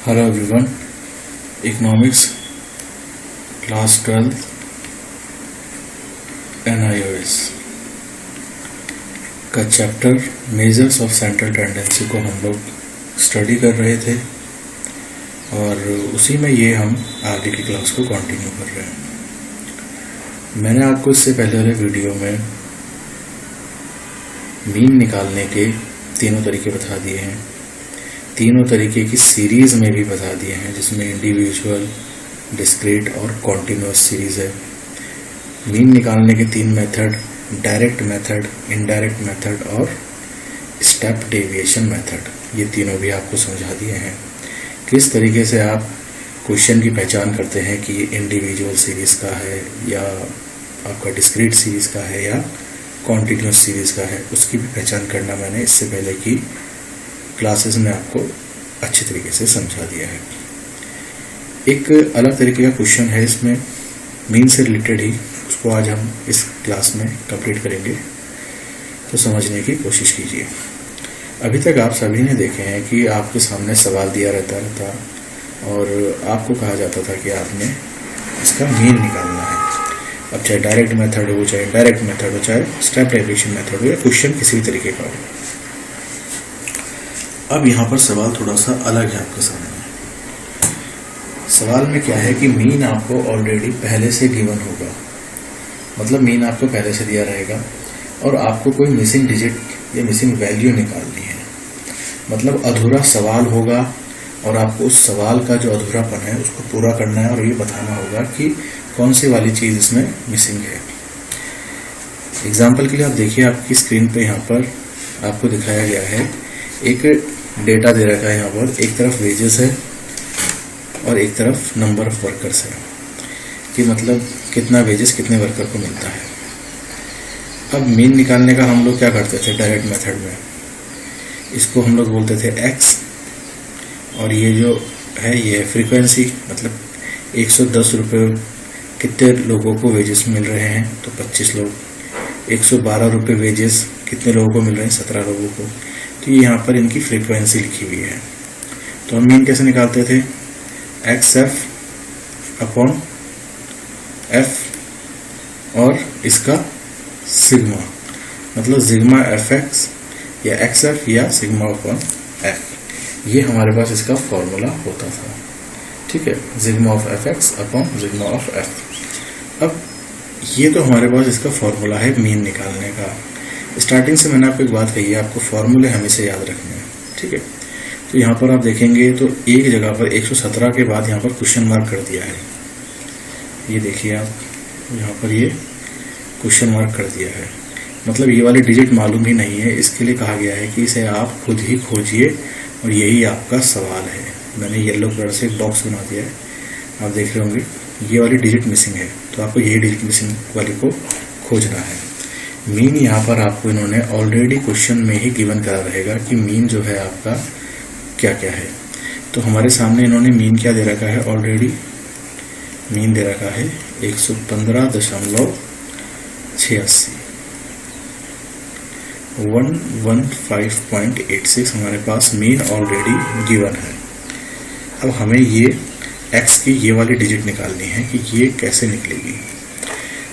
Hello everyone, economics class 12 NIOS का chapter measures of central tendency को हम लोग स्टडी कर रहे थे और उसी में ये हम आगे की क्लास को कंटिन्यू कर रहे हैं। मैंने आपको इससे पहले वाले वीडियो में मीन निकालने के तीनों तरीके बता दिए हैं, तीनों तरीके की सीरीज़ में भी बता दिए हैं, जिसमें इंडिविजुअल, डिस्क्रीट और कॉन्टिन्यूअस सीरीज़ है। मीन निकालने के तीन method, direct method, indirect method और स्टेप डेविएशन मेथड, ये तीनों भी आपको समझा दिए हैं। किस तरीके से आप क्वेश्चन की पहचान करते हैं कि ये इंडिविजुअल सीरीज़ का है या आपका डिस्क्रीट सीरीज़ का है या कॉन्टिन्यूअस सीरीज़ का है, उसकी भी पहचान करना मैंने इससे पहले की क्लासेस में आपको अच्छी तरीके से समझा दिया है। एक अलग तरीके का क्वेश्चन है इसमें मीन से रिलेटेड ही, उसको आज हम इस क्लास में कंप्लीट करेंगे, तो समझने की कोशिश कीजिए। अभी तक आप सभी ने देखे हैं कि आपके सामने सवाल दिया रहता और आपको कहा जाता था कि आपने इसका मीन निकालना है। अब चाहे डायरेक्ट मेथड हो, चाहे इनडायरेक्ट मेथड हो, चाहे स्टेप डेविएशन मेथड हो या क्वेश्चन किसी भी तरीके का हो। अब यहाँ पर सवाल थोड़ा सा अलग है आपके सामने। सवाल में क्या है कि मीन आपको ऑलरेडी पहले से गिवन होगा, मतलब मीन आपको पहले से दिया रहेगा और आपको कोई मिसिंग डिजिट या मिसिंग वैल्यू निकालनी है। मतलब अधूरा सवाल होगा और आपको उस सवाल का जो अधूरापन है उसको पूरा करना है और ये बताना होगा कि कौन सी वाली चीज़ इसमें मिसिंग है। एग्जाम्पल के लिए आप देखिए, आपकी स्क्रीन पे यहाँ पर आपको दिखाया गया है, एक डेटा दे रखा है। यहाँ पर एक तरफ वेजेस है और एक तरफ नंबर ऑफ वर्कर्स है, कि मतलब कितना वेजेस कितने वर्कर को मिलता है। अब मीन निकालने का हम लोग क्या करते थे डायरेक्ट मेथड में, इसको हम लोग बोलते थे एक्स, और ये जो है ये फ्रीक्वेंसी, मतलब 110 रुपये कितने लोगों को वेजेस मिल रहे हैं, तो 25 लोग। 112 रुपये वेजेस कितने लोगों को मिल रहे हैं, 17 लोगों को। तो ये यहाँ पर इनकी फ्रीक्वेंसी लिखी हुई है। तो हम मीन कैसे निकालते थे, एक्स एफ अपॉन एफ और इसका सिग्मा, मतलब सिग्मा एफ एक्स या एक्स एफ या सिग्मा अपॉन एफ, ये हमारे पास इसका फॉर्मूला होता था। ठीक है, sigma of F x upon sigma of F. अब ये तो हमारे पास इसका फॉर्मूला है मीन निकालने का। स्टार्टिंग से मैंने आपको एक बात कही है, आपको फॉर्मूले हमेशा याद रखने हैं। ठीक है, तो यहाँ पर आप देखेंगे तो एक जगह पर 117 के बाद यहाँ पर क्वेश्चन मार्क कर दिया है। ये देखिए आप, यहाँ पर ये क्वेश्चन मार्क कर दिया है, मतलब ये वाली डिजिट मालूम ही नहीं है। इसके लिए कहा गया है कि इसे आप खुद ही खोजिए और यही आपका सवाल है। मैंने येलो कलर से एक बॉक्स बना दिया है, आप देख रहे होंगे ये वाली डिजिट मिसिंग है, तो आपको यही डिजिट मिसिंग वाली को खोजना है। मीन यहाँ पर आपको इन्होंने ऑलरेडी क्वेश्चन में ही गिवन करा रहेगा कि मीन जो है आपका क्या क्या है। तो हमारे सामने इन्होंने मीन क्या दे रखा है, ऑलरेडी मीन दे रखा है 115.86, 115.86 हमारे पास मीन ऑलरेडी गिवन है। अब हमें ये एक्स की ये वाली डिजिट निकालनी है कि ये कैसे निकलेगी।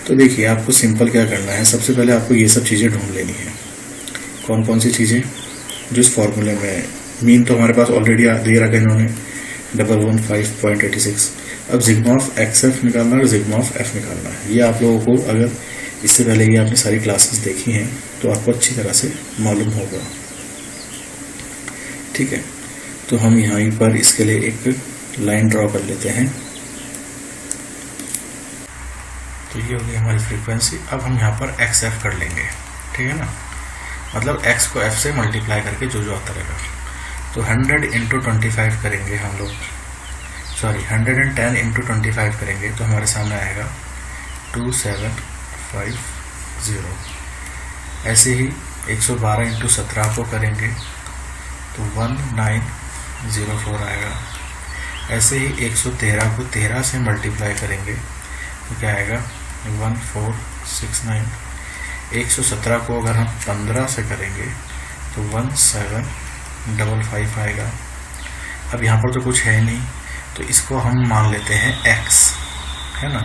तो देखिए, आपको सिंपल क्या करना है, सबसे पहले आपको ये सब चीज़ें ढूंढ लेनी है। कौन कौन सी चीज़ें जो इस फॉर्मूले में, मीन तो हमारे पास ऑलरेडी दे रखा है इन्होंने 115.86। अब सिग्मा ऑफ एक्स एफ निकालना है और सिग्मा ऑफ एफ निकालना है। ये आप लोगों को अगर इससे पहले ये आपने सारी क्लासेस देखी हैं तो आपको अच्छी तरह से मालूम होगा। ठीक है, तो हम यहाँ पर इसके लिए एक लाइन ड्रॉ कर लेते हैं। तो ये होगी हमारी फ्रीक्वेंसी। अब हम यहाँ पर एक्स एफ कर लेंगे, ठीक है ना, मतलब एक्स को एफ से मल्टीप्लाई करके जो जो आता रहेगा। तो 100 इंटू 25 करेंगे हम लोग, सॉरी 110 इंटू 25 करेंगे तो हमारे सामने आएगा 2750। ऐसे ही 112 इंटू 17 को करेंगे तो 1904 आएगा। ऐसे ही 113 को 13 से मल्टीप्लाई करेंगे तो क्या आएगा 1469। 117 को अगर हम 15 से करेंगे तो 1755 आएगा। अब यहाँ पर तो कुछ है नहीं, तो इसको हम मान लेते हैं x, है ना।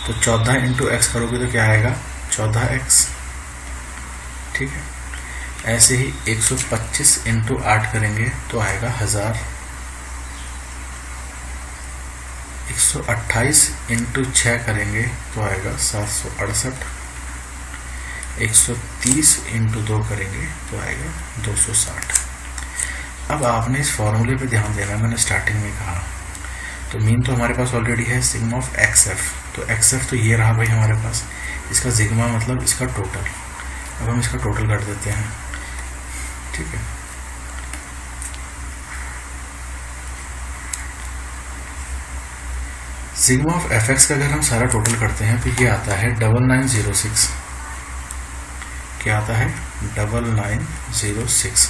तो 14 इंटू एक्स करोगे तो क्या आएगा 14x, ठीक है। ऐसे ही 125 इंटू 8 करेंगे तो आएगा 1000। 128 इंटू 6 करेंगे तो आएगा 768। 130 इंटू 2 करेंगे तो आएगा 260। अब आपने इस फॉर्मूले पे ध्यान देना है, मैंने स्टार्टिंग में कहा। तो मीन तो हमारे पास ऑलरेडी है सिग्मा ऑफ XF, तो XF तो ये रहा भाई हमारे पास, इसका सिग्मा मतलब इसका टोटल। अब हम इसका टोटल कर देते हैं, ठीक है। सिग्मा ऑफ FX का अगर हम सारा टोटल करते हैं तो ये आता है 9906। क्या आता है 9906,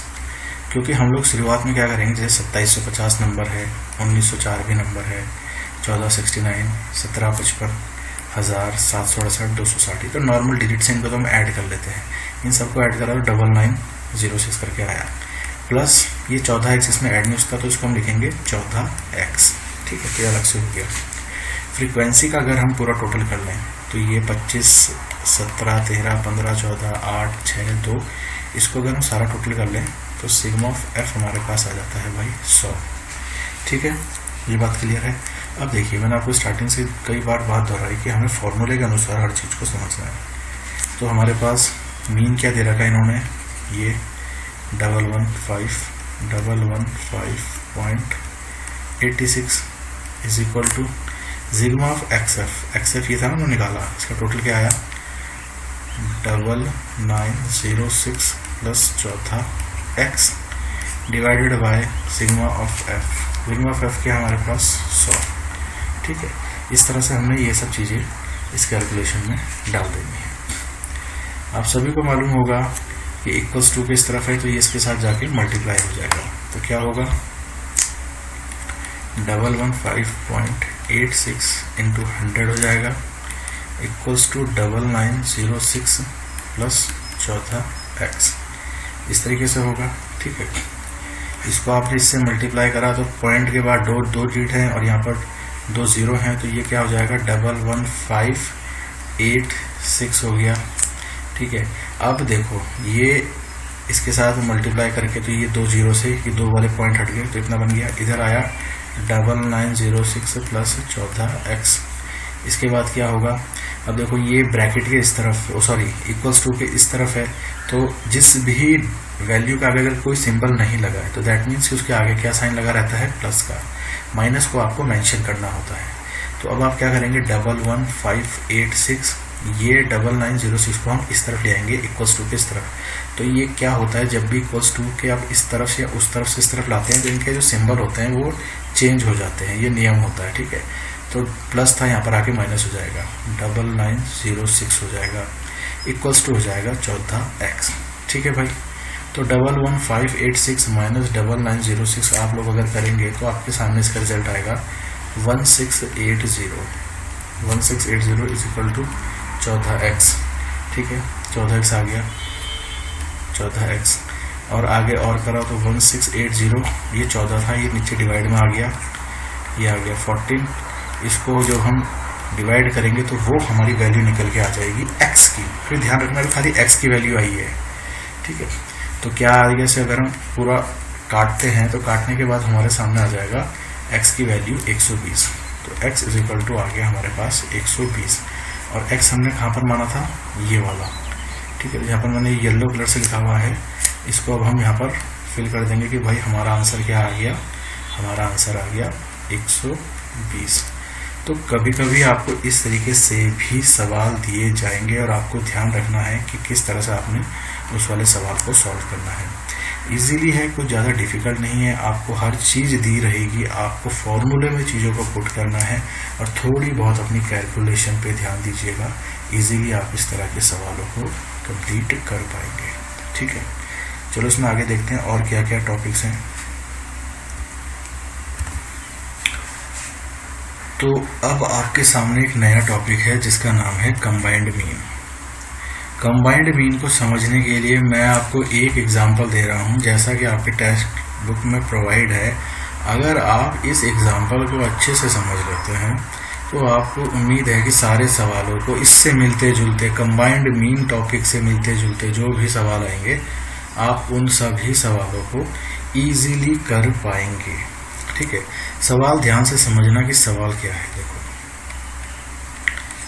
क्योंकि हम लोग शुरुआत में क्या करेंगे, जैसे 2750 नंबर है, 1904 भी नंबर है, 1469, 1755, 1000, 768, 260, तो नॉर्मल डिजिट से इनको तो हम ऐड कर लेते हैं। इन सबको ऐड करा तो 9906 करके आया, प्लस ये 14x इसमें ऐड नहीं उसका, तो इसको हम लिखेंगे 14x, ठीक है। तो अलग से हो गया। फ्रीक्वेंसी का अगर हम पूरा टोटल कर लें तो ये 25, 17, 13, 15, 14, 8, 6, 2, इसको अगर हम सारा टोटल कर लें तो सिग्मा ऑफ F हमारे पास आ जाता है भाई 100, ठीक है। ये बात क्लियर है। अब देखिए, मैंने आपको स्टार्टिंग से कई बार बात दोहराई कि हमें फॉर्मूले के अनुसार हर चीज़ को समझना है। तो हमारे पास मीन क्या दे रखा है इन्होंने, ये 115.86 is equal to sigma of XF ये था ना मैंने निकाला, इसका टोटल क्या आया 9906 plus 14x divided by sigma of F। Sigma of F क्या है हमारे पास 100, ठीक है। इस तरह से हमने ये सब चीज़ें इस कैलकुलेशन में डाल देनी है। आप सभी को मालूम होगा कि इक्वल्स टू के इस तरफ है तो ये इसके साथ जाके मल्टीप्लाई हो जाएगा, तो क्या होगा 115.86 इंटू 100 हो जाएगा इक्वल्स टू 9906 प्लस 14x, इस तरीके से होगा, ठीक है। इसको आपने इससे मल्टीप्लाई करा तो पॉइंट के बाद दो डिजिट हैं और यहाँ पर 2 0 हैं, तो ये क्या हो जाएगा 11586 हो गया, ठीक है। अब देखो ये इसके साथ मल्टीप्लाई करके तो ये 2 0 से ये 2 वाले पॉइंट हट गए, तो इतना बन गया। इधर आया 9906 प्लस 14x। इसके बाद क्या होगा, अब देखो ये ब्रैकेट के इस तरफ, इक्वल्स टू के इस तरफ है, तो जिस भी वैल्यू का अगर कोई सिंबल नहीं लगा है तो दैट मीन्स कि उसके आगे क्या साइन लगा रहता है प्लस का, माइनस को आपको मेंशन करना होता है। तो अब आप क्या करेंगे 11586, ये 9906 को हम इस तरफ ले आएंगे इक्वल्स टू के इस तरफ। तो ये क्या होता है, जब भी इक्वल्स टू के आप इस तरफ से या उस तरफ से इस तरफ लाते हैं तो इनके जो सिंबल होते हैं वो चेंज हो जाते हैं, ये नियम होता है, ठीक है। तो प्लस था यहाँ पर आके माइनस हो जाएगा, 9906 हो जाएगा इक्वल्स टू हो जाएगा 14x, ठीक है भाई। तो 11586 माइनस 9906 आप लोग अगर करेंगे तो आपके सामने इसका रिजल्ट आएगा 1680 इज इक्वल टू 14x, ठीक है। 14x आ गया 14x, और आगे और करा तो 1680, ये 14 था, ये नीचे डिवाइड में आ गया, ये आ गया 14। इसको जब हम डिवाइड करेंगे तो वो हमारी वैल्यू निकल के आ जाएगी x की। फिर ध्यान रखना कि खाली x की वैल्यू आई है, ठीक है। तो क्या आ गया, से अगर हम पूरा काटते हैं तो काटने के बाद हमारे सामने आ जाएगा x की वैल्यू 120। तो x इज इक्वल टू आ गया हमारे पास 120, और x हमने कहाँ पर माना था, ये वाला, ठीक है। यहाँ पर मैंने येलो कलर से लिखा हुआ है, इसको अब हम यहाँ पर फिल कर देंगे कि भाई हमारा आंसर क्या आ गया, हमारा आंसर आ गया 120। तो कभी कभी आपको इस तरीके से भी सवाल दिए जाएंगे और आपको ध्यान रखना है कि किस तरह से आपने उस वाले सवाल को सॉल्व करना है। इजीली है, कुछ ज़्यादा डिफिकल्ट नहीं है, आपको हर चीज़ दी रहेगी, आपको फॉर्मूले में चीज़ों को पुट करना है और थोड़ी बहुत अपनी कैलकुलेशन पे ध्यान दीजिएगा। इजीली आप इस तरह के सवालों को कंप्लीट कर पाएंगे, ठीक है। चलो इसमें आगे देखते हैं और क्या क्या टॉपिक्स हैं। तो अब आपके सामने एक नया टॉपिक है जिसका नाम है कंबाइंड मीन। कंबाइंड मीन को समझने के लिए मैं आपको एक एग्जांपल दे रहा हूं, जैसा कि आपके टेक्स्ट बुक में प्रोवाइड है अगर आप इस एग्जाम्पल को अच्छे से समझ लेते हैं तो आपको उम्मीद है कि सारे सवालों को इससे मिलते जुलते कंबाइंड मीन टॉपिक से मिलते जुलते जो भी सवाल आएंगे आप उन सभी सवालों को इजीली कर पाएंगे। ठीक है, सवाल ध्यान से समझना कि सवाल क्या है। देखो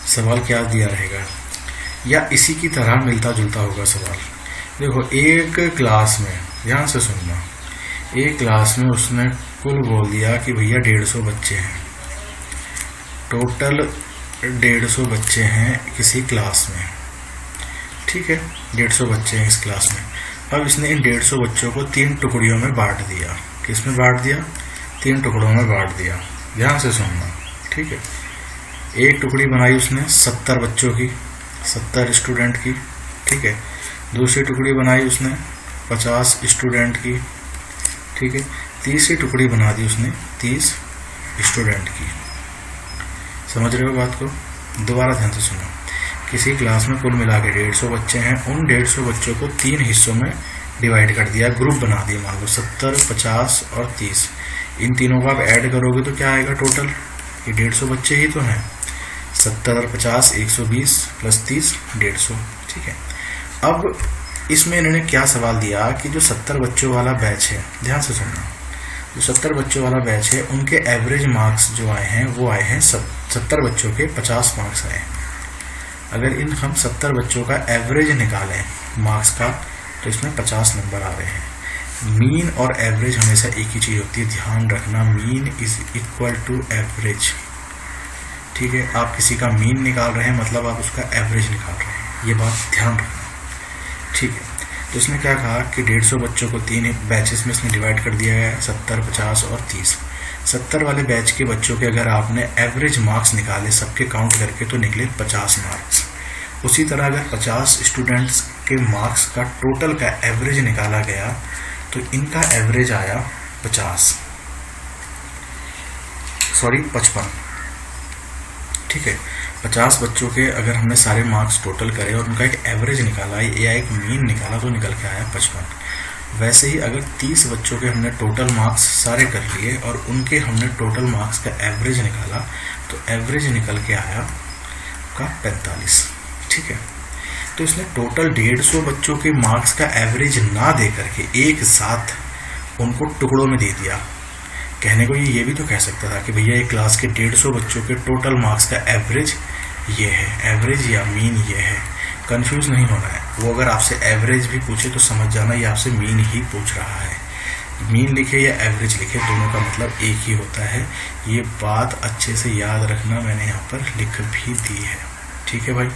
सवाल क्या दिया रहेगा या इसी की तरह मिलता जुलता होगा सवाल। देखो एक क्लास में, ध्यान से सुनना, एक क्लास में उसने कुल बोल दिया कि भैया 150 बच्चे हैं, टोटल 150 बच्चे हैं किसी क्लास में। ठीक है, 150 बच्चे हैं इस क्लास में। अब इसने इन 150 बच्चों को 3 टुकड़ियों में बांट दिया। किस में बांट दिया? 3 टुकड़ों में बांट दिया। ध्यान से सुनना। ठीक है, एक टुकड़ी बनाई उसने 70 बच्चों की, 70 स्टूडेंट की। ठीक है, दूसरी टुकड़ी बनाई उसने 50 स्टूडेंट की। ठीक है, तीसरी टुकड़ी बना दी उसने 30 स्टूडेंट की। समझ रहे हो बात को? दोबारा ध्यान से सुनो। किसी क्लास में कुल मिला के 150 बच्चे हैं, उन 150 बच्चों को 3 हिस्सों में डिवाइड कर दिया, ग्रुप बना दिए। मान लो 70, 50 और 30। इन तीनों को आप ऐड करोगे तो क्या आएगा टोटल? ये 150 बच्चे ही तो हैं। 70 और 50 120 प्लस 30 150। ठीक है, अब इसमें इन्होंने क्या सवाल दिया कि जो 70 बच्चों वाला बैच है, ध्यान से सुनना, जो 70 बच्चों वाला बैच है उनके एवरेज मार्क्स जो आए हैं वो आए हैं 70 बच्चों के 50 मार्क्स आए हैं। अगर इन हम 70 बच्चों का एवरेज निकालें मार्क्स का तो इसमें 50 नंबर आ रहे हैं। मीन और एवरेज हमेशा एक ही चीज़ होती है, ध्यान रखना। Mean is equal to average. ठीक है, आप किसी का मीन निकाल रहे हैं मतलब आप उसका एवरेज निकाल रहे हैं, ये बात ध्यान रखना। ठीक है, तो इसने क्या कहा कि 150 बच्चों को 3 बैचेस में इसने डिवाइड कर दिया है, 70, 50 और 30। 70 वाले बैच के बच्चों के अगर आपने एवरेज मार्क्स निकाले सबके काउंट करके तो निकले 50 मार्क्स। उसी तरह अगर 50 स्टूडेंट्स के मार्क्स का टोटल का एवरेज निकाला गया तो इनका एवरेज आया 55। ठीक है, 50 बच्चों के अगर हमने सारे मार्क्स टोटल करे और उनका एक एवरेज निकाला या एक मीन निकाला तो निकल के आया 55। वैसे ही अगर 30 बच्चों के हमने टोटल मार्क्स सारे कर लिए और उनके हमने टोटल मार्क्स का एवरेज निकाला तो एवरेज निकल के आया का 45। ठीक है, तो इसने टोटल 150 बच्चों के मार्क्स का एवरेज ना दे करके एक साथ उनको टुकड़ों में दे दिया। कहने को ये भी तो कह सकता था कि भैया एक क्लास के 150 बच्चों के टोटल मार्क्स का एवरेज ये है, एवरेज या मीन ये है। कंफ्यूज नहीं होना है। वो अगर आपसे एवरेज भी पूछे तो समझ जाना ये आपसे मीन ही पूछ रहा है। मीन लिखे या एवरेज लिखे दोनों का मतलब एक ही होता है। ये बात अच्छे से याद रखना, मैंने यहाँ पर लिख भी दी है। ठीक है भाई,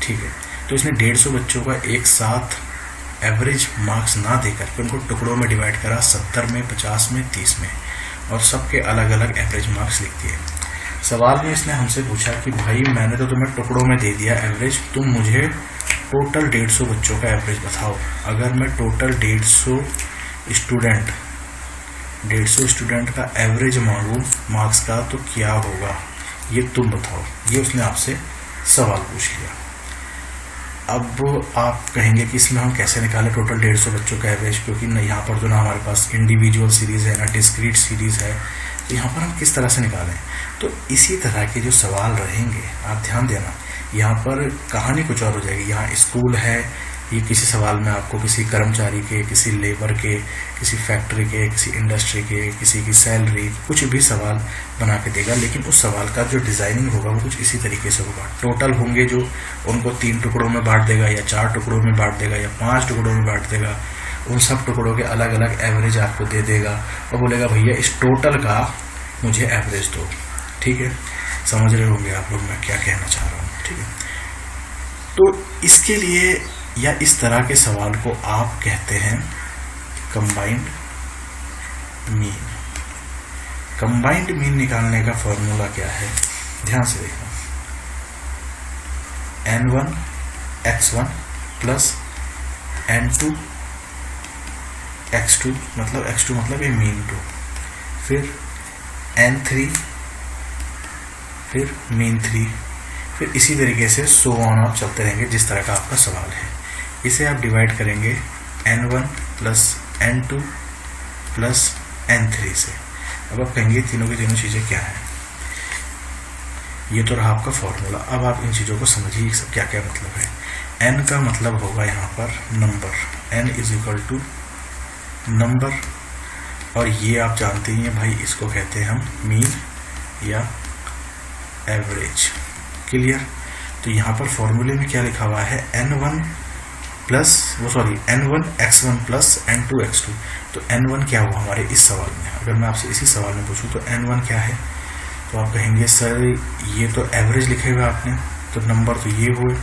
ठीक है। तो इसने 150 बच्चों का एक साथ एवरेज मार्क्स ना देकर के उनको टुकड़ों में डिवाइड करा, 70 में, 50 में, 30 में, और सबके अलग अलग एवरेज मार्क्स लिख दिए। सवाल में इसने हमसे पूछा कि भाई मैंने तो तुम्हें टुकड़ों में दे दिया एवरेज, तुम मुझे टोटल 150 बच्चों का एवरेज बताओ। अगर मैं टोटल 150 स्टूडेंट का एवरेज मांगू मार्क्स का तो क्या होगा, ये तुम बताओ। ये उसने आपसे सवाल पूछ लिया। अब आप कहेंगे कि इसमें हम कैसे निकालें टोटल 150 बच्चों का एवरेज, क्योंकि यहाँ पर तो ना हमारे पास इंडिविजुअल सीरीज़ है ना डिस्क्रीट सीरीज़ है, तो यहाँ पर हम किस तरह से निकालें। तो इसी तरह के जो सवाल रहेंगे आप ध्यान देना, यहाँ पर कहानी कुछ और हो जाएगी। यहाँ स्कूल है, ये किसी सवाल में आपको किसी कर्मचारी के, किसी लेबर के, किसी फैक्ट्री के, किसी इंडस्ट्री के, किसी की सैलरी, कुछ भी सवाल बना के देगा, लेकिन उस सवाल का जो डिज़ाइनिंग होगा वो कुछ इसी तरीके से होगा। टोटल होंगे जो उनको 3 टुकड़ों में बांट देगा या 4 टुकड़ों में बांट देगा या 5 टुकड़ों में बांट देगा। उन सब टुकड़ों के अलग अलग एवरेज आपको दे देगा और बोलेगा भैया इस टोटल का मुझे एवरेज दो। ठीक है, समझ रहे होंगे आप लोग मैं क्या कहना चाह रहा हूँ। ठीक है, तो इसके लिए या इस तरह के सवाल को आप कहते हैं कंबाइंड मीन। कंबाइंड मीन निकालने का फॉर्मूला क्या है, ध्यान से देखना। n1 x1 plus n2 x2 मतलब ये मीन 2, फिर n3, फिर मीन 3, फिर इसी तरीके से सो ऑन आप चलते रहेंगे जिस तरह का आपका सवाल है। इसे आप डिवाइड करेंगे n1 plus n2 plus n3 से। अब आप कहेंगे तीनों की तीनों चीज़ें क्या हैं। ये तो रहा आपका फॉर्मूला। अब आप इन चीज़ों को समझिए सब क्या क्या मतलब है। एन का मतलब होगा यहाँ पर number, N is equal to number, और ये आप जानते ही हैं भाई, इसको कहते हैं हम मीन या एवरेज। क्लियर। तो यहाँ पर फॉर्मूले में क्या लिखा हुआ है, n1 plus n1 x1 plus n2 x2। तो n1 क्या हुआ हमारे इस सवाल में, अगर मैं आपसे इसी सवाल में पूछूं तो n1 क्या है, तो आप कहेंगे सर ये तो एवरेज लिखे हुए आपने, तो नंबर तो ये हुए,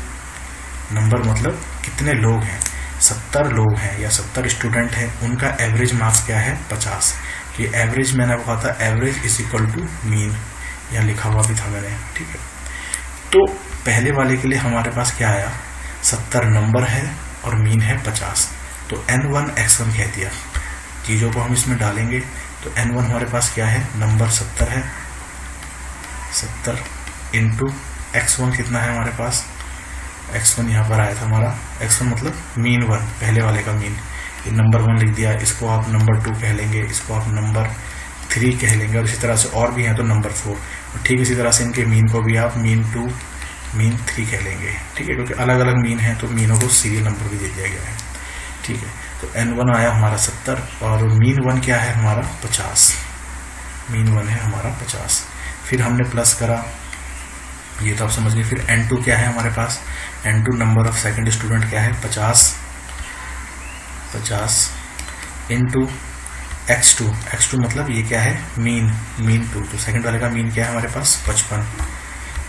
नंबर मतलब कितने लोग हैं, 70 लोग हैं या 70 स्टूडेंट हैं, उनका एवरेज मार्क्स क्या है 50। तो ये एवरेज मैंने आपको कहा था, average is equal to mean, यहाँ लिखा हुआ भी था मैंने, ठीक है। तो पहले वाले के लिए हमारे पास क्या आया, 70 नंबर है और मीन है 50, तो n1 x1 कह दिया। चीज़ों को हम इसमें डालेंगे तो n1 हमारे पास क्या है, नंबर 70 है, 70 इंटू x1 कितना है हमारे पास, x1 यहाँ पर आया था हमारा, x1 मतलब मीन 1, पहले वाले का मीन, ये नंबर 1 लिख दिया, इसको आप नंबर 2 कह लेंगे, इसको आप नंबर 3 कह लेंगे, और इसी तरह से और भी हैं तो नंबर 4, और ठीक इसी तरह से इनके मीन को भी आप मीन 2 मीन 3 कह लेंगे, ठीक है, क्योंकि अलग अलग मीन है तो मीनों को सीरियल नंबर भी दे दिया गया है, ठीक है। तो n1 आया हमारा 70 और मीन 1 क्या है हमारा 50, मीन 1 है हमारा 50। फिर हमने प्लस करा, ये तो आप समझ गए। फिर n2 क्या है हमारे पास, n2 number of second student क्या है 50 इंटू x2 मतलब ये क्या है मीन 2, तो सेकंड वाले का मीन क्या है हमारे पास 55,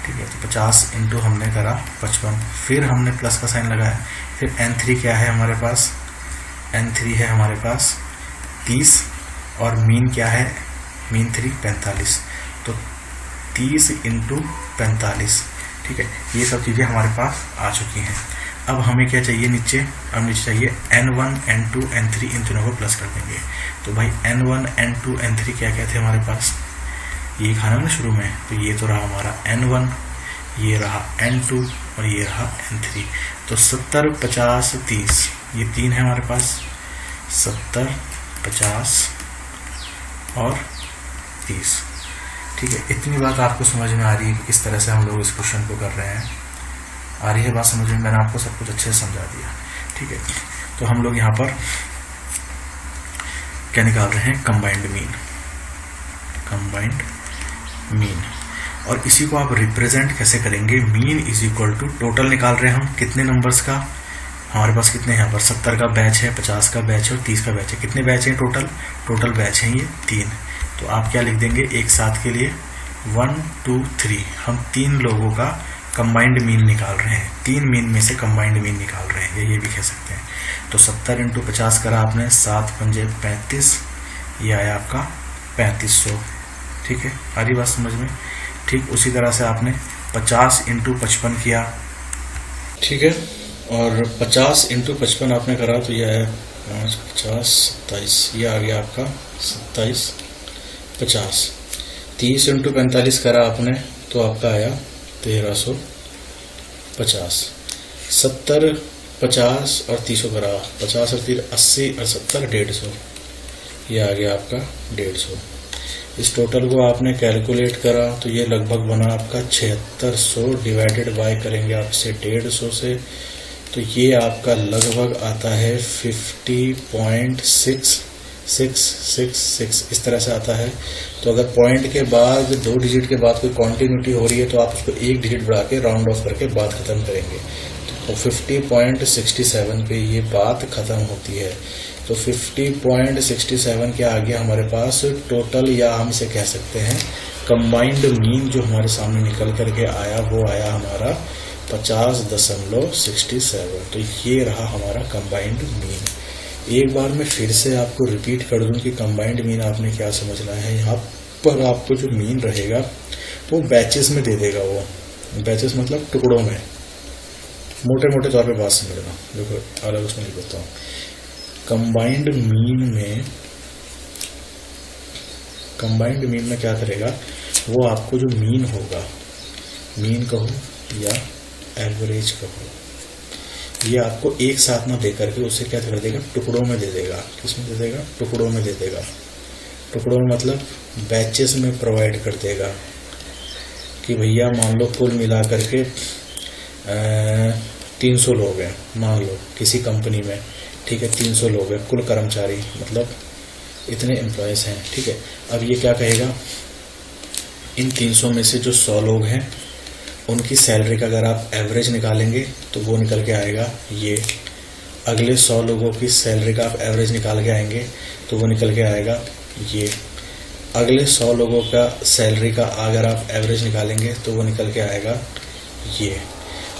ठीक है। तो 50 इंटू हमने करा 55, फिर हमने प्लस का साइन लगाया। फिर n3 क्या है हमारे पास, n3 है हमारे पास 30 और मीन क्या है, मीन 3 45, तो 30 इंटू 45, ठीक है। ये सब चीज़ें हमारे पास आ चुकी हैं। अब हमें क्या चाहिए नीचे, अब नीचे चाहिए n1 n2 n3, इन तीनों को प्लस कर देंगे। तो भाई n1 n2 n3 क्या क्या थे हमारे पास, ये खाना ना शुरू में, तो ये तो रहा हमारा n1, ये रहा n2 और ये रहा n3। तो 70 50 30, ये 3 है हमारे पास, 70 50 और 30, ठीक है। इतनी बात आपको समझ में आ रही है कि किस तरह से हम लोग इस क्वेश्चन को कर रहे हैं, आ रही है बात समझ में, मैंने आपको सब कुछ अच्छे से समझा दिया, ठीक है। तो हम लोग यहाँ पर क्या निकाल रहे हैं, कंबाइंड मीन, और इसी को आप रिप्रेजेंट कैसे करेंगे, mean is equal to total निकाल रहे हैं हम कितने नंबर्स का, हमारे पास कितने यहाँ पर 70 का बैच है, 50 का बैच है और 30 का बैच है, कितने बैच हैं टोटल बैच हैं ये 3। तो आप क्या लिख देंगे एक साथ के लिए 1 2 3, हम 3 लोगों का कंबाइंड मीन निकाल रहे हैं, 3 मीन में से कंबाइंड मीन निकाल रहे हैं, ये भी कह सकते हैं। तो 70 इंटू 50 करा आपने, 7 पंजे 35, ये आया आपका 3500, ठीक है। आ रही बात समझ में। ठीक उसी तरह से आपने 50 इंटू 55 किया, ठीक है, और 50 इंटू 55 आपने करा तो यह है 5 50 27, ये आ गया आपका 27 50। 30 इंटू 45 करा आपने तो आपका आया 1350। 70 50 और 300 करा, 50 और 30 80 और 70 150, ये आ गया आपका 150। इस टोटल को आपने कैलकुलेट करा तो ये लगभग बना आपका 7600, डिवाइडेड बाय करेंगे आपसे 150 से, तो ये आपका लगभग आता है 50.6666, इस तरह से आता है। तो अगर पॉइंट के बाद 2 डिजिट के बाद कोई कॉन्टिन्यूटी हो रही है तो आप उसको 1 डिजिट बढ़ा के राउंड ऑफ करके बात खत्म करेंगे, तो 50.67 पे ये बात खत्म होती है। तो 50.67 के आगे हमारे पास टोटल, या हम इसे कह सकते हैं कंबाइंड मीन जो हमारे सामने निकल करके आया, वो आया हमारा 50.67। तो ये रहा हमारा कंबाइंड मीन। एक बार मैं फिर से आपको रिपीट कर दूं कि कंबाइंड मीन आपने क्या समझना है। यहाँ पर आपको जो मीन रहेगा वो बैचेस में दे देगा, वो बैचेस मतलब टुकड़ों में, मोटे मोटे तौर पे बात समझना, देखो अलग उसमें लिख देता हूँ। कंबाइंड मीन में क्या करेगा, वो आपको जो मीन होगा, मीन कहो या एवरेज कहो, ये आपको एक साथ ना दे करके उसे क्या कर देगा, टुकड़ों में दे देगा। किसमें दे देगा, टुकड़ों में दे देगा। टुकड़ों में मतलब बैचेस में प्रोवाइड कर देगा कि भैया मान लो कुल मिला करके 300 लोग हैं, मान लो किसी कंपनी में, ठीक है, 300 लोग हैं कुल कर्मचारी, मतलब इतने एम्प्लॉयज हैं, ठीक है। अब ये क्या कहेगा, इन 300 में से जो 100 लोग हैं उनकी सैलरी का अगर आप एवरेज निकालेंगे तो वो निकल के आएगा ये। अगले 100 लोगों की सैलरी का आप एवरेज निकाल के आएंगे तो वो निकल के आएगा ये। अगले 100 लोगों का सैलरी का अगर आप एवरेज निकालेंगे तो वो निकल के आएगा ये।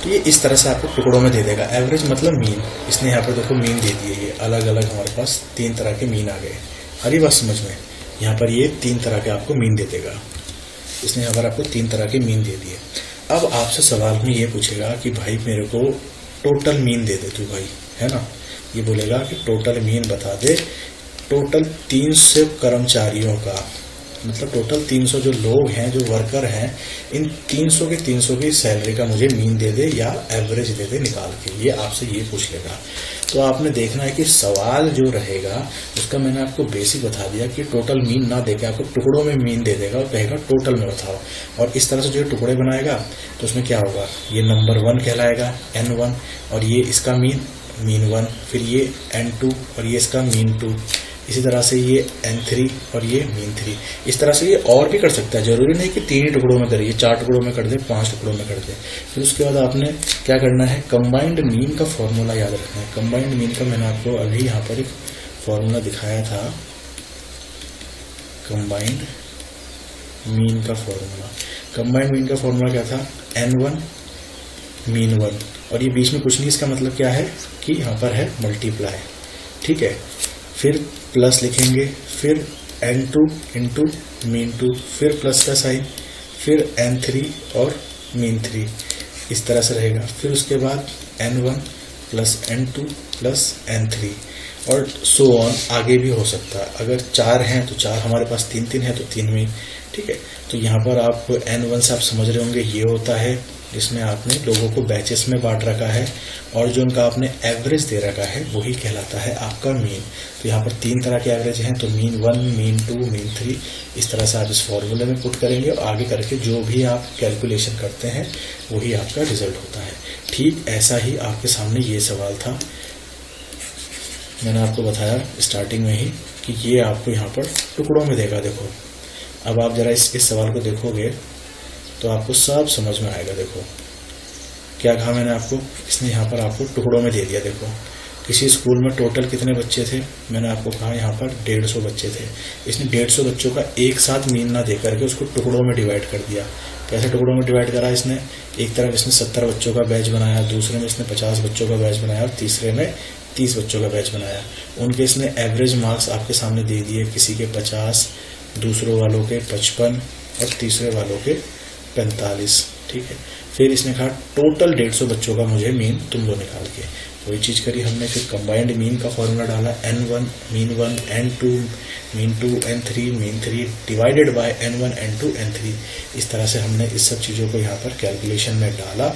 तो ये इस तरह से आपको टुकड़ों में दे देगा। एवरेज मतलब मीन, इसने यहाँ पर देखो मीन दे दिए, ये अलग अलग हमारे पास 3 तरह के मीन आ गए। हरी बात समझ में, यहाँ पर ये 3 तरह के आपको मीन दे देगा, इसने यहाँ पर आपको 3 तरह के मीन दे दिए। अब आपसे सवाल में ये पूछेगा कि भाई मेरे को टोटल मीन दे दे तू भाई, है ना। ये बोलेगा कि टोटल मीन बता दे, टोटल 300 कर्मचारियों का, मतलब टोटल 300 जो लोग हैं, जो वर्कर हैं, इन 300 के 300 की सैलरी का मुझे मीन दे दे या एवरेज दे दे निकाल के। ये आपसे ये पूछ लेगा। तो आपने देखना है कि सवाल जो रहेगा उसका मैंने आपको बेसिक बता दिया कि टोटल मीन ना देके आपको टुकड़ों में मीन दे देगा और कहेगा टोटल में बताओ। और इस तरह से जो टुकड़े बनाएगा तो उसमें क्या होगा, ये नंबर 1 कहलाएगा N1, और ये इसका मीन 1, फिर ये N2 और ये इसका मीन 2, इसी तरह से ये N3 और ये मीन 3। इस तरह से ये और भी कर सकता है, जरूरी नहीं कि 3 ही टुकड़ों में करे, 4 टुकड़ों में कर दे, 5 टुकड़ों में कर दे। फिर उसके बाद आपने क्या करना है, कंबाइंड मीन का फॉर्मूला याद रखना है। कंबाइंड मीन का मैंने आपको अभी यहाँ पर एक फॉर्मूला दिखाया था, कंबाइंड मीन का फॉर्मूला। कंबाइंड मीन का फॉर्मूला क्या था, N1 मीन 1, और ये बीच में कुछ नहीं, इसका मतलब क्या है कि यहाँ पर है मल्टीप्लाई, ठीक है। फिर प्लस लिखेंगे, फिर N2 इंटू मीन 2, फिर प्लस का साइन, फिर N3 और मीन 3, इस तरह से रहेगा। फिर उसके बाद N1 plus N2 plus N3 और सो ऑन, आगे भी हो सकता है। अगर 4 हैं तो 4, हमारे पास 3 है तो 3 में, ठीक है। तो यहाँ पर आप N1 से आप समझ रहे होंगे ये होता है जिसमें आपने लोगों को बैचेस में बांट रखा है, और जो उनका आपने एवरेज दे रखा है वही कहलाता है आपका मीन। तो यहाँ पर 3 तरह के एवरेज हैं, तो मीन 1, मीन 2, मीन 3, इस तरह से आप इस फॉर्मूले में पुट करेंगे और आगे करके जो भी आप कैलकुलेशन करते हैं वही आपका रिजल्ट होता है। ठीक ऐसा ही आपके सामने ये सवाल था, मैंने आपको बताया स्टार्टिंग में ही कि ये आपको यहाँ पर टुकड़ों में देगा। देखो अब आप जरा इस सवाल को देखोगे तो आपको सब समझ में आएगा। देखो क्या कहा मैंने आपको, इसने यहाँ पर आपको टुकड़ों में दे दिया। देखो किसी स्कूल में टोटल कितने बच्चे थे, मैंने आपको कहा यहाँ पर 150 बच्चे थे। इसने 150 बच्चों का एक साथ मीन ना दे करके उसको टुकड़ों में डिवाइड कर दिया। कैसे टुकड़ों में डिवाइड करा इसने, एक तरफ इसने 70 बच्चों का बैच बनाया, दूसरे में इसने 50 बच्चों का बैच बनाया और तीसरे में 30 बच्चों का बैच बनाया। उनके इसने एवरेज मार्क्स आपके सामने दे दिए, किसी के 50, दूसरों वालों के 55 और तीसरे वालों के 45, ठीक है। फिर इसने कहा टोटल 150 बच्चों का मुझे मीन तुम लो निकाल के। वही चीज करी हमने, फिर कंबाइंड मीन का फॉर्मूला डाला, N1 mean 1, N2 mean 2, N3 mean 3 divided by N1 N2 N3। इस तरह से हमने इस सब चीज़ों को यहाँ पर कैलकुलेशन में डाला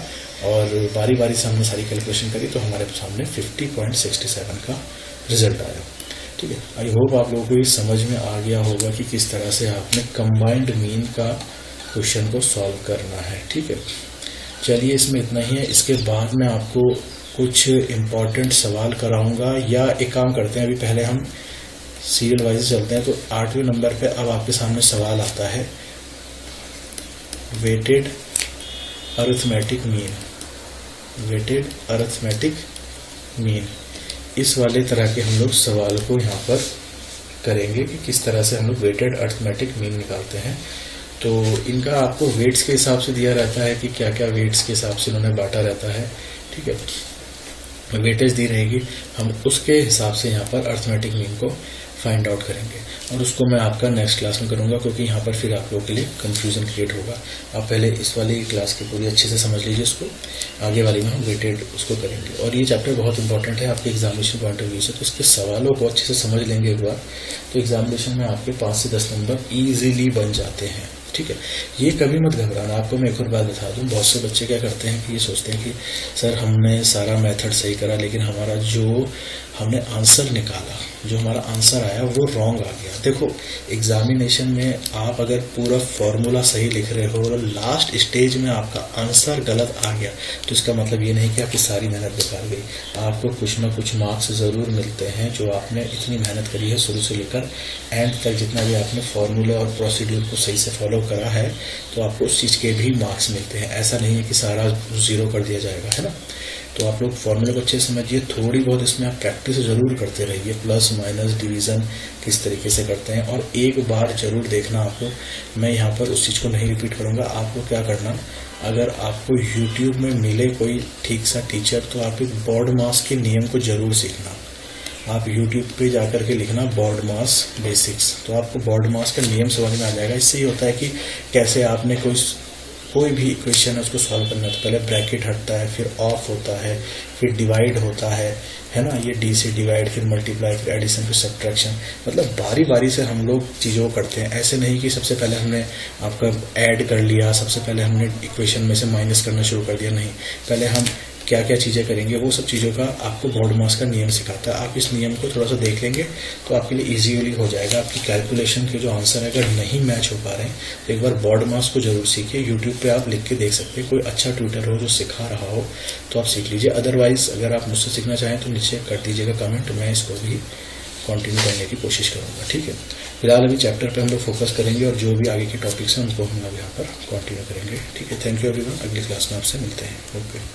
और बारी बारी से हमने सारी कैलकुलेशन करी तो हमारे सामने 50.67 का रिजल्ट आया। ठीक है, आई होप आप लोगों को ये समझ में आ गया होगा कि किस तरह से आपने कंबाइंड मीन का क्वेश्चन को सॉल्व करना है। ठीक है, चलिए इसमें इतना ही है। इसके बाद मैं आपको कुछ इम्पोर्टेंट सवाल कराऊंगा, या एक काम करते हैं अभी पहले हम सीरियल वाइज चलते हैं। तो 8वें नंबर पे अब आपके सामने सवाल आता है weighted arithmetic mean. Weighted arithmetic mean, इस वाले तरह के हम लोग सवाल को यहाँ पर करेंगे कि किस तरह से हम लोग वेटेड अरिथमेटिक मीन निकालते हैं। तो इनका आपको वेट्स के हिसाब से दिया रहता है कि क्या क्या वेट्स के हिसाब से इन्होंने बांटा रहता है। ठीक है, वेटेज दी रहेगी, हम उसके हिसाब से यहाँ पर अरिथमेटिक मीन को फाइंड आउट करेंगे और उसको मैं आपका नेक्स्ट क्लास में करूँगा, क्योंकि यहाँ पर फिर आप लोगों के लिए कंफ्यूजन क्रिएट होगा। आप पहले इस वाली क्लास की पूरी अच्छे से समझ लीजिए इसको, आगे वाली में हम वेटेड उसको करेंगे। और ये चैप्टर बहुत इंपॉर्टेंट है आपके एग्जामिनेशन पॉइंट ऑफ व्यू से, तो इसके सवालों को अच्छे से समझ लेंगे एक बार तो एग्जामिनेशन में आपके 5 से 10 नंबर ईजिली बन जाते हैं। ठीक है, ये कभी मत घबराना। आपको मैं एक और बात बता दूं, बहुत से बच्चे क्या करते हैं कि ये सोचते हैं कि सर हमने सारा मेथड सही करा लेकिन हमारा जो हमने आंसर निकाला, जो हमारा आंसर आया वो रॉन्ग आ गया। देखो एग्जामिनेशन में आप अगर पूरा फॉर्मूला सही लिख रहे हो और लास्ट स्टेज में आपका आंसर गलत आ गया तो इसका मतलब ये नहीं कि आपकी सारी मेहनत बेकार गई। आपको कुछ ना कुछ मार्क्स ज़रूर मिलते हैं जो आपने इतनी मेहनत करी है शुरू से लेकर एंड तक, जितना भी आपने फॉर्मूले और प्रोसीड्यूर को सही से फॉलो करा है तो आपको उस चीज़ के भी मार्क्स मिलते हैं। ऐसा नहीं है कि सारा ज़ीरो कर दिया जाएगा, है ना। तो आप लोग फॉर्मूले को अच्छे से समझिए, थोड़ी बहुत इसमें आप प्रैक्टिस जरूर करते रहिए, प्लस माइनस डिवीज़न किस तरीके से करते हैं, और एक बार जरूर देखना आपको। मैं यहाँ पर उस चीज़ को नहीं रिपीट करूँगा। आपको क्या करना, अगर आपको यूट्यूब में मिले कोई ठीक सा टीचर तो आप एक बोर्ड मास के नियम को जरूर सीखना। आप YouTube पे जाकर के लिखना बोर्ड मास बेसिक्स, तो आपको बोर्ड मास का नियम समझ में आ जाएगा। इससे ये होता है कि कैसे आपने कोई भी इक्वेशन है उसको सॉल्व करना है तो पहले ब्रैकेट हटता है, फिर ऑफ होता है, फिर डिवाइड होता है ना, ये डी से डिवाइड, फिर मल्टीप्लाई, फिर एडिशन, फिर सब्ट्रैक्शन, मतलब बारी बारी से हम लोग चीज़ों को करते हैं। ऐसे नहीं कि सबसे पहले हमने आपका ऐड कर लिया, सबसे पहले हमने इक्वेशन में से माइनस करना शुरू कर दिया, नहीं, पहले हम क्या क्या चीज़ें करेंगे वो सब चीज़ों का आपको बोर्ड मास का नियम सिखाता है। आप इस नियम को थोड़ा सा देख लेंगे तो आपके लिए इजीली हो जाएगा। आपकी कैलकुलेशन के जो आंसर है अगर नहीं मैच हो पा रहे हैं तो एक बार बोर्ड मास को जरूर सीखिए। यूट्यूब पे आप लिख के देख सकते हैं, कोई अच्छा ट्यूटर हो जो सिखा रहा हो तो आप सीख लीजिए। अदरवाइज अगर आप मुझसे सीखना चाहें तो नीचे कर दीजिएगा कमेंट, मैं इसको भी कंटिन्यू करने की कोशिश करूँगा, ठीक है। फिलहाल अभी चैप्टर पे हम लोग फोकस करेंगे और जो भी आगे के टॉपिक्स हैं उनको हम लोग यहाँ पर कंटिन्यू करेंगे, ठीक है। थैंक यू एवरीवन, अगली क्लास में आपसे मिलते हैं, ओके।